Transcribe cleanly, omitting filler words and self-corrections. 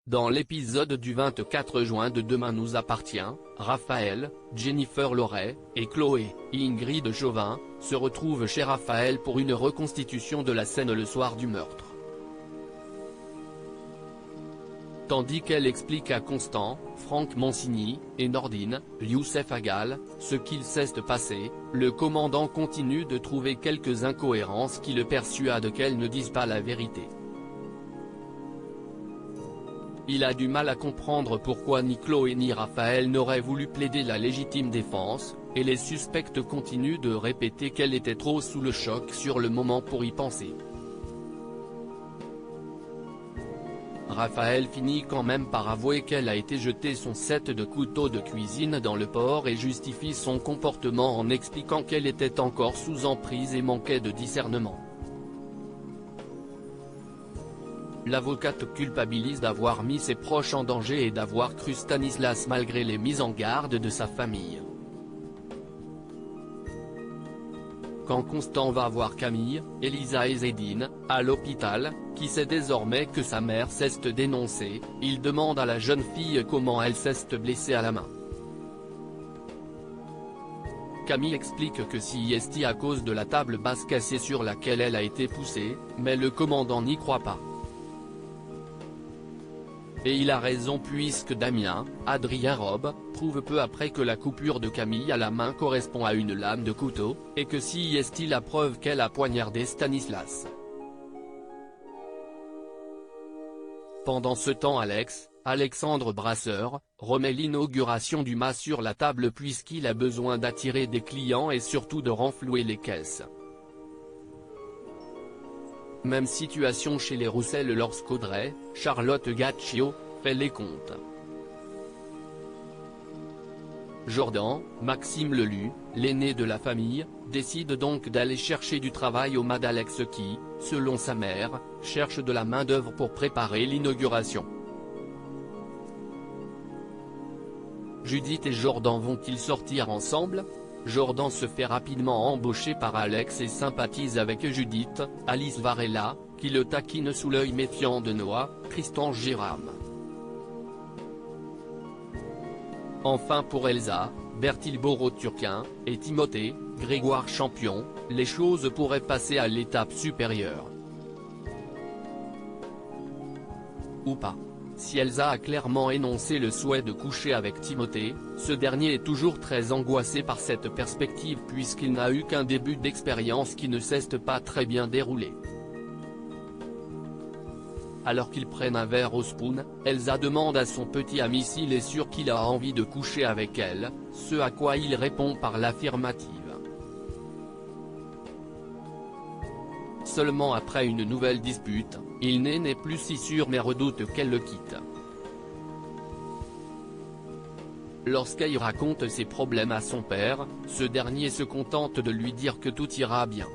Dans l'épisode du 24 juin de Demain nous appartient, Raphaël, Jennifer Loret, et Chloé, Ingrid Chauvin, se retrouvent chez Raphaël pour une reconstitution de la scène le soir du meurtre. Tandis qu'elle explique à Constant, Franck Mancini, et Nordine, Youssef Agal, ce qu'il s'est passé, le commandant continue de trouver quelques incohérences qui le persuadent qu'elles ne disent pas la vérité. Il a du mal à comprendre pourquoi ni Chloé ni Raphaël n'auraient voulu plaider la légitime défense, et les suspects continuent de répéter qu'elle était trop sous le choc sur le moment pour y penser. Raphaël finit quand même par avouer qu'elle a été jeter son set de couteaux de cuisine dans le porc et justifie son comportement en expliquant qu'elle était encore sous emprise et manquait de discernement. L'avocate culpabilise d'avoir mis ses proches en danger et d'avoir cru Stanislas malgré les mises en garde de sa famille. Quand Constant va voir Camille, Elisa et Zédine, à l'hôpital, qui sait désormais que sa mère s'est dénoncée, il demande à la jeune fille comment elle s'est blessée à la main. Camille explique que c'est à cause de la table basse cassée sur laquelle elle a été poussée, mais le commandant n'y croit pas. Et il a raison puisque Damien, Adrien Robe, prouve peu après que la coupure de Camille à la main correspond à une lame de couteau, et que c'est la preuve qu'elle a poignardé Stanislas. Pendant ce temps Alexandre Brasseur, remet l'inauguration du mât sur la table puisqu'il a besoin d'attirer des clients et surtout de renflouer les caisses. Même situation chez les Roussel lorsqu'Audrey, Charlotte Gaccio, fait les comptes. Jordan, Maxime Lelu, l'aîné de la famille, décide donc d'aller chercher du travail au mât d'Alex qui, selon sa mère, cherche de la main-d'œuvre pour préparer l'inauguration. Judith et Jordan vont-ils sortir ensemble ? Jordan se fait rapidement embaucher par Alex et sympathise avec Judith, Alice Varela, qui le taquine sous l'œil méfiant de Noah, Tristan Jérôme. Enfin pour Elsa, Bertil Boro-Turquin, et Timothée, Grégoire Champion, les choses pourraient passer à l'étape supérieure. Ou pas. Si Elsa a clairement énoncé le souhait de coucher avec Timothée, ce dernier est toujours très angoissé par cette perspective puisqu'il n'a eu qu'un début d'expérience qui ne s'est pas très bien déroulé. Alors qu'ils prennent un verre au spoon, Elsa demande à son petit ami s'il est sûr qu'il a envie de coucher avec elle, ce à quoi il répond par l'affirmative. Seulement après une nouvelle dispute, il n'est plus si sûr mais redoute qu'elle le quitte. Lorsqu'elle raconte ses problèmes à son père, ce dernier se contente de lui dire que tout ira bien.